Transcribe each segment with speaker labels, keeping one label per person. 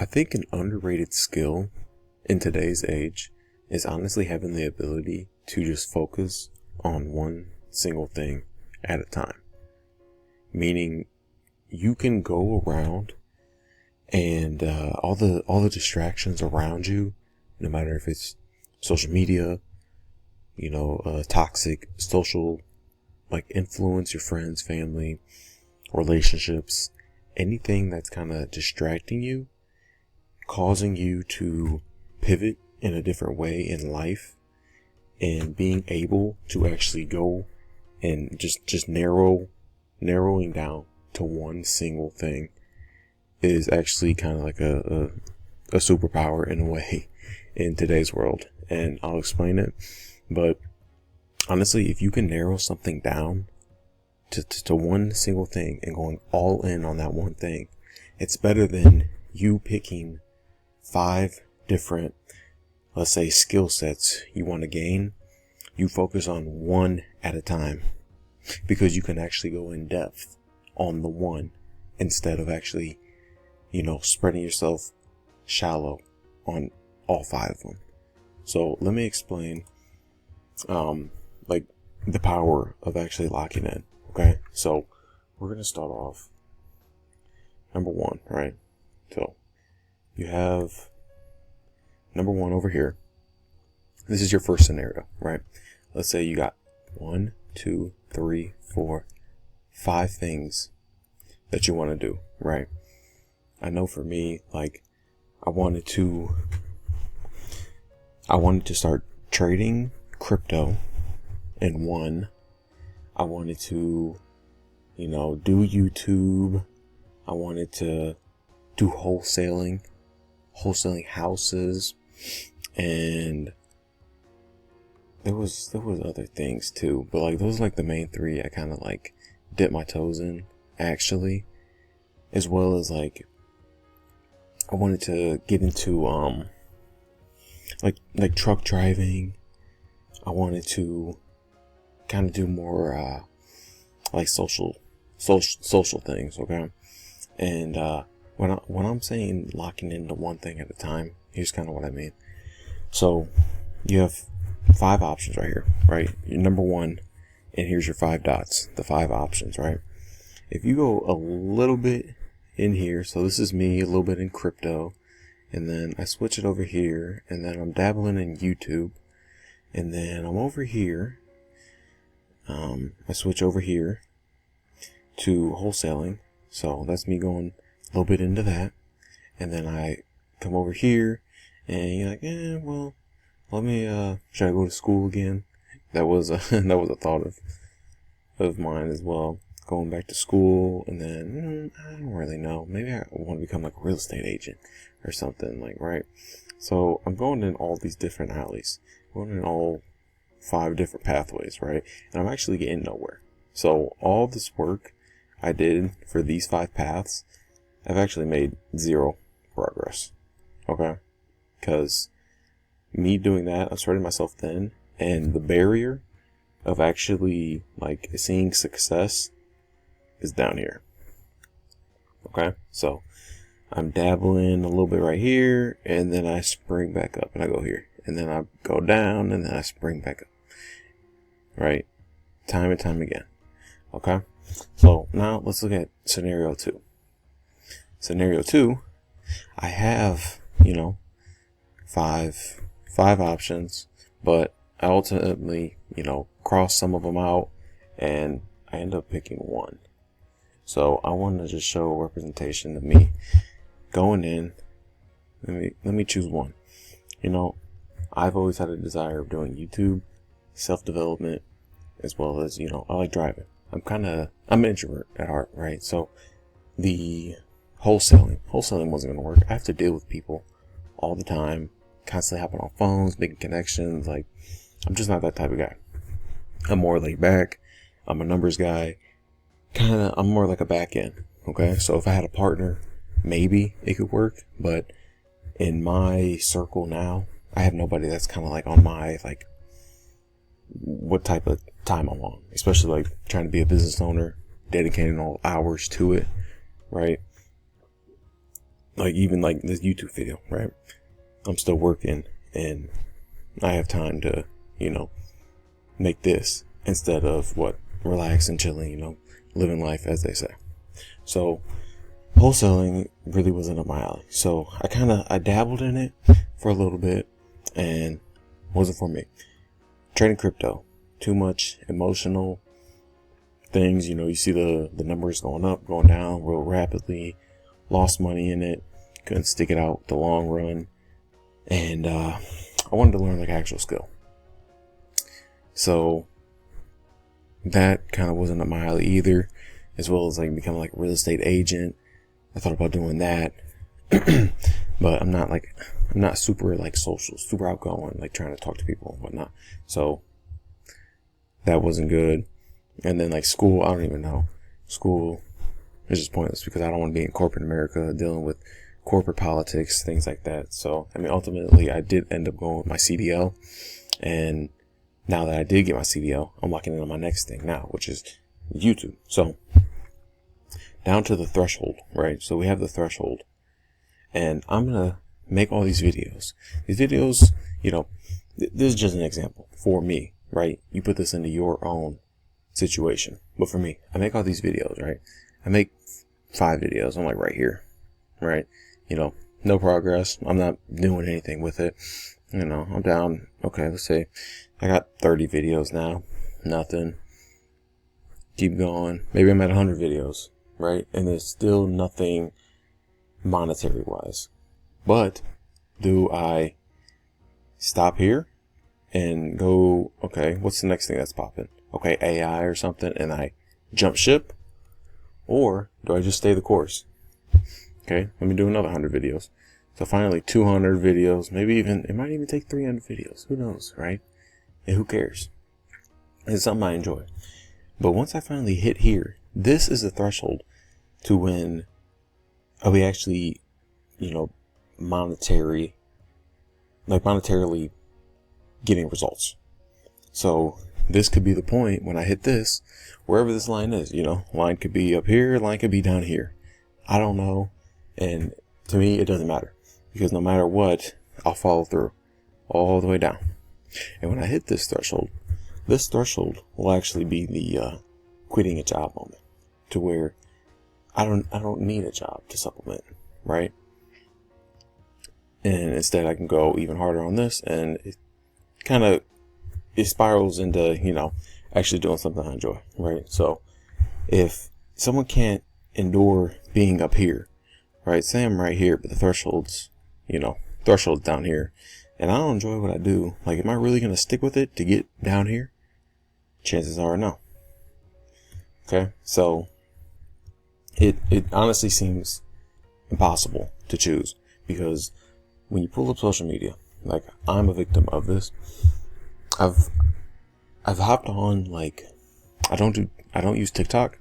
Speaker 1: I think an underrated skill in today's age is honestly having the ability to just focus on one single thing at a time. Meaning you can go around and all the distractions around you, no matter if it's social media, toxic social like influence, your friends, family, relationships, anything that's kind of distracting you, causing you to pivot in a different way in life, and being able to actually go and just narrowing down to one single thing is actually kind of like a superpower in a way in today's world. And I'll explain it. But honestly, if you can narrow something down to one single thing and going all in on that one thing, it's better than you picking 5 different, let's say, skill sets you want to gain. You focus on one at a time, because you can actually go in depth on the one instead of actually, spreading yourself shallow on all 5 of them. So let me explain, like the power of actually locking in. Okay. So we're going to start off number 1, right? So you have number 1 over here. This is your first scenario, right? Let's say you got 1, 2, 3, 4, 5 things that you want to do, right? I know for me, like, I wanted to start trading crypto in 1. I wanted to, do YouTube. I wanted to do wholesaling houses, and there was other things too, but like those are like the main 3 I kind of like dip my toes in, actually, as well as like I wanted to get into like truck driving. I wanted to kind of do more like social things, okay? And when I'm saying locking into one thing at a time, here's kind of what I mean. So you have 5 options right here, right? Your number 1, and here's your 5 dots, the 5 options, right? If you go a little bit in here, so this is me, a little bit in crypto, and then I switch it over here, and then I'm dabbling in YouTube, and then I'm over here, I switch over here to wholesaling, so that's me going a little bit into that, and then I come over here, and you're like, well, let me, should I go to school again? That was a thought of mine as well. Going back to school, and then, I don't really know. Maybe I want to become like a real estate agent or something, like, right? So I'm going in all these different alleys, going in all 5 different pathways, right? And I'm actually getting nowhere. So all this work I did for these 5 paths, I've actually made 0 progress. Okay? Because me doing that, I'm spreading myself thin, and the barrier of actually like seeing success is down here. Okay? So I'm dabbling a little bit right here, and then I spring back up and I go here, and then I go down, and then I spring back up. Right? Time and time again. Okay? So now let's look at scenario 2. Scenario 2, I have, 5 options, but I ultimately, cross some of them out, and I end up picking 1. So I want to just show a representation of me going in. Let me choose 1. I've always had a desire of doing YouTube, self-development, as well as, I like driving. I'm an introvert at heart, right? So the wholesaling wasn't going to work. I have to deal with people all the time, constantly hopping on phones, making connections. Like, I'm just not that type of guy. I'm more laid back. I'm a numbers guy. I'm more like a back end. Okay. So if I had a partner, maybe it could work, but in my circle now, I have nobody that's kind of like on my, like, what type of time I'm on, especially like trying to be a business owner, dedicating all hours to it, right? like even like this YouTube video, right? I'm still working and I have time to, make this instead of relax and chilling, living life, as they say. So wholesaling really wasn't up my alley. So I dabbled in it for a little bit and wasn't for me. Trading crypto, too much emotional things. You see the numbers going up, going down real rapidly. Lost money in it. Couldn't stick it out the long run. And I wanted to learn like actual skill. So that kind of wasn't up my alley either, as well as like becoming like a real estate agent. I thought about doing that, but I'm not super like social, super outgoing, like trying to talk to people and whatnot. So that wasn't good. And then like school, I don't even know. School is just pointless because I don't want to be in corporate America dealing with corporate politics, things like that. So, ultimately I did end up going with my CDL, and now that I did get my CDL, I'm locking in on my next thing now, which is YouTube. So down to the threshold, right? So we have the threshold, and I'm going to make all these videos. These videos, this is just an example for me, right? You put this into your own situation. But for me, I make all these videos, right? I make 5 videos. I'm like right here, right? No progress. I'm not doing anything with it. I'm down. Okay, let's say I got 30 videos now. Nothing. Keep going. Maybe I'm at 100 videos, right? And there's still nothing monetary wise. But do I stop here and go, okay, what's the next thing that's popping? Okay, AI or something, and I jump ship? Or do I just stay the course? Okay, let me do another 100 videos. So finally 200 videos, maybe even, it might even take 300 videos. Who knows, right? And who cares? It's something I enjoy. But once I finally hit here, this is the threshold to when I'll be actually, monetarily getting results. So this could be the point when I hit this, wherever this line is, line could be up here, line could be down here. I don't know. And to me, it doesn't matter, because no matter what, I'll follow through all the way down. And when I hit this threshold will actually be the quitting a job moment, to where I don't need a job to supplement, right? And instead I can go even harder on this, and it spirals into, actually doing something I enjoy, right? So if someone can't endure being up here, right? Say I'm right here, but the threshold's down here, and I don't enjoy what I do. Like, am I really going to stick with it to get down here? Chances are no. Okay. So it honestly seems impossible to choose, because when you pull up social media, like I'm a victim of this. I've hopped on, like, I don't use TikTok,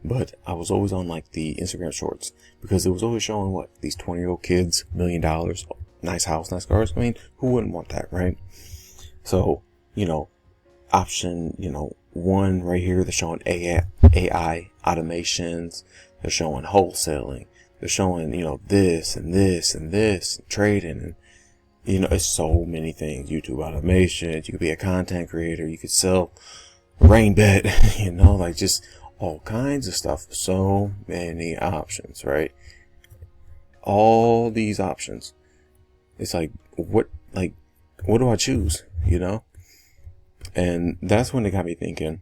Speaker 1: but I was always on like the Instagram shorts, because it was always showing these 20-year-old kids, $1 million, nice house, nice cars. Who wouldn't want that, right? So, option, 1 right here, they're showing AI automations. They're showing wholesaling. They're showing, this and this and this, and trading, and it's so many things. YouTube automations. You could be a content creator. You could sell rain bet, like just all kinds of stuff. So many options, right? All these options. It's like, what do I choose? And that's when it got me thinking,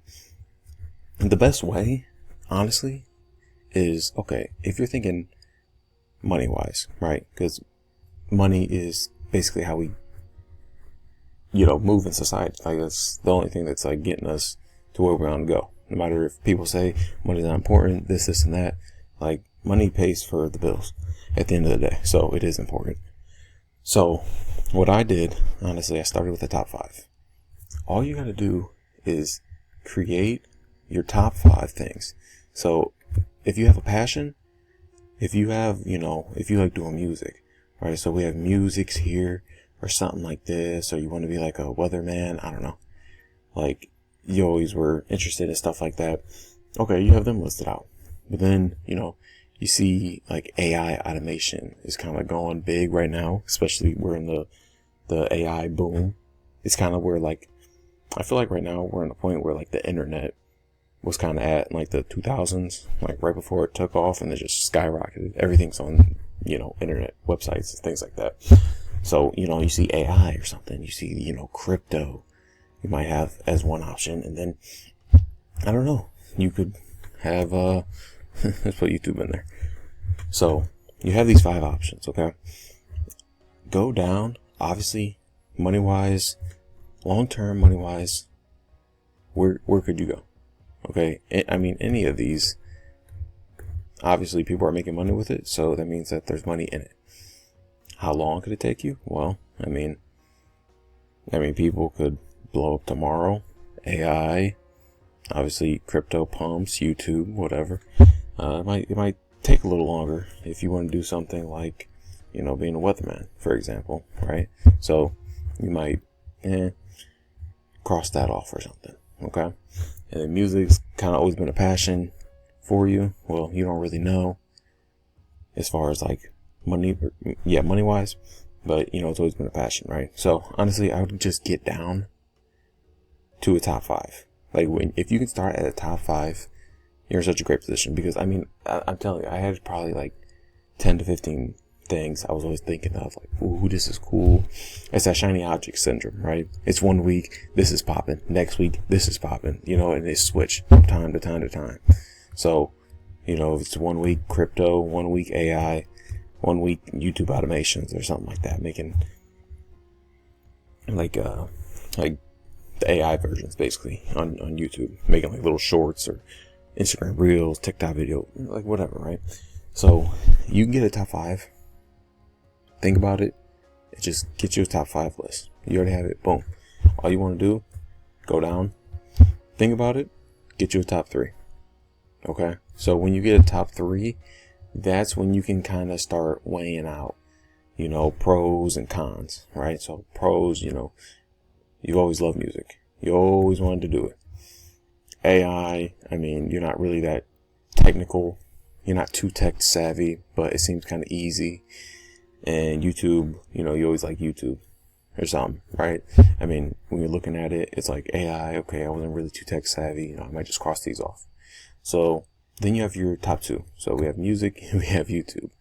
Speaker 1: the best way, honestly, is, okay, if you're thinking money wise, right? Because money is basically how we, move in society. Like, that's the only thing that's like getting us to where we want to go. No matter if people say money's not important, this, and that, like, money pays for the bills at the end of the day. So it is important. So what I did, honestly, I started with the top 5. All you got to do is create your top 5 things. So if you have a passion, if you have, if you like doing music, right? So we have musics here or something like this, or you want to be like a weatherman. I don't know. Like, you always were interested in stuff like that. Okay, you have them listed out. But then, you you see like AI automation is kind of going big right now, especially we're in the AI boom. It's kind of where like, I feel like right now we're in a point where like the internet was kind of at in like the 2000s, like right before it took off, and it just skyrocketed. Everything's on, internet websites and things like that. So, you see AI or something, you see, crypto, you might have as one option. And then, I don't know, you could have, let's put YouTube in there. So you have these 5 options. Okay. Go down, obviously, money wise, long-term money wise, where could you go? Okay. I mean, any of these, obviously people are making money with it. So that means that there's money in it. How long could it take you? Well, I mean, people could blow up tomorrow. AI, obviously, crypto pumps, YouTube, whatever. It might take a little longer if you want to do something like, being a weatherman, for example, right? So you might cross that off or something. Okay. And then music's kind of always been a passion for you. Well, you don't really know as far as like money wise, but it's always been a passion, right? So honestly, I would just get down to a top 5. Like if you can start at a top 5, you're in such a great position, because I'm telling you, I had probably like 10 to 15 things I was always thinking of, like, ooh, this is cool. It's that shiny object syndrome, right? It's one week, this is popping. Next week, this is popping, and they switch from time to time to time. So, if it's 1 week crypto, 1 week AI, 1 week YouTube automations or something like that, making like the AI versions basically on YouTube, making like little shorts or Instagram reels, TikTok video, like whatever, right? So you can get a top 5. Think about it. It just gets you a top 5 list. You already have it. Boom. All you want to do, go down, think about it, get you a top 3. Okay. So when you get a top 3, that's when you can kind of start weighing out, pros and cons, right? So pros, you always love music. You always wanted to do it. AI, you're not really that technical. You're not too tech savvy, but it seems kind of easy. And YouTube, you always like YouTube or something, right? When you're looking at it, it's like AI, okay, I wasn't really too tech savvy. I might just cross these off. So then you have your top 2. So we have music and we have YouTube.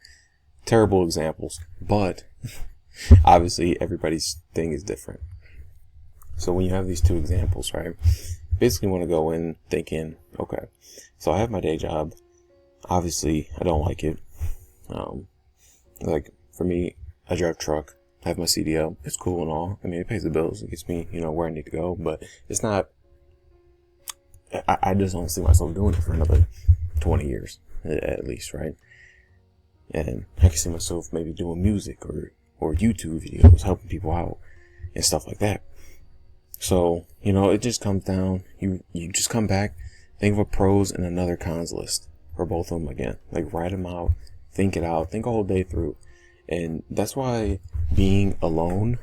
Speaker 1: Terrible examples, but obviously everybody's thing is different. So when you have these 2 examples, right, basically want to go in thinking, okay, so I have my day job. Obviously, I don't like it. Like for me, I drive truck. I have my CDL. It's cool and all. It pays the bills. It gets me, where I need to go. But it's not. I just don't see myself doing it for another 20 years at least, right? And I can see myself maybe doing music or YouTube videos, helping people out and stuff like that. So, it just comes down, you just come back, think of a pros and another cons list for both of them again. Like write them out, think it out, think a whole day through. And that's why being alone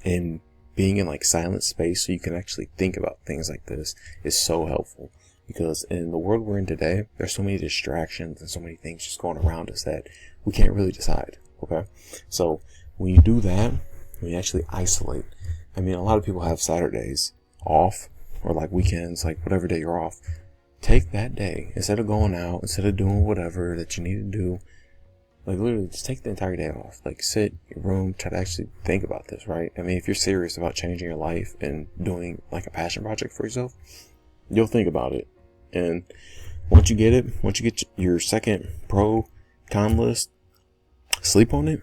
Speaker 1: and being in like silent space so you can actually think about things like this is so helpful. Because in the world we're in today, there's so many distractions and so many things just going around us that we can't really decide. Okay. So when you do that, when you actually isolate, a lot of people have Saturdays off or like weekends, like whatever day you're off. Take that day instead of going out, instead of doing whatever that you need to do. Like literally just take the entire day off. Like sit in your room, try to actually think about this, right? If you're serious about changing your life and doing like a passion project for yourself, you'll think about it. And once you get your second pro con list, sleep on it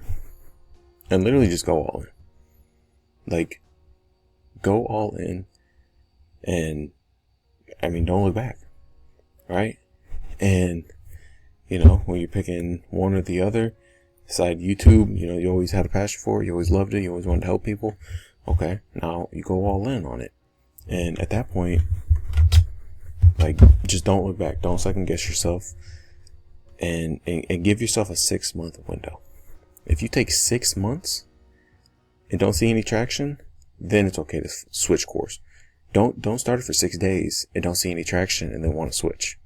Speaker 1: and literally just go all in. Like go all in and don't look back, right? And when you're picking one or the other, decide YouTube, you always had a passion for it, you always loved it, you always wanted to help people. Okay, now you go all in on it. And at that point, like, just don't look back. Don't second guess yourself. And give yourself a 6-month window. If you take 6 months and don't see any traction, then it's okay to switch course. Don't start it for 6 days and don't see any traction and then want to switch.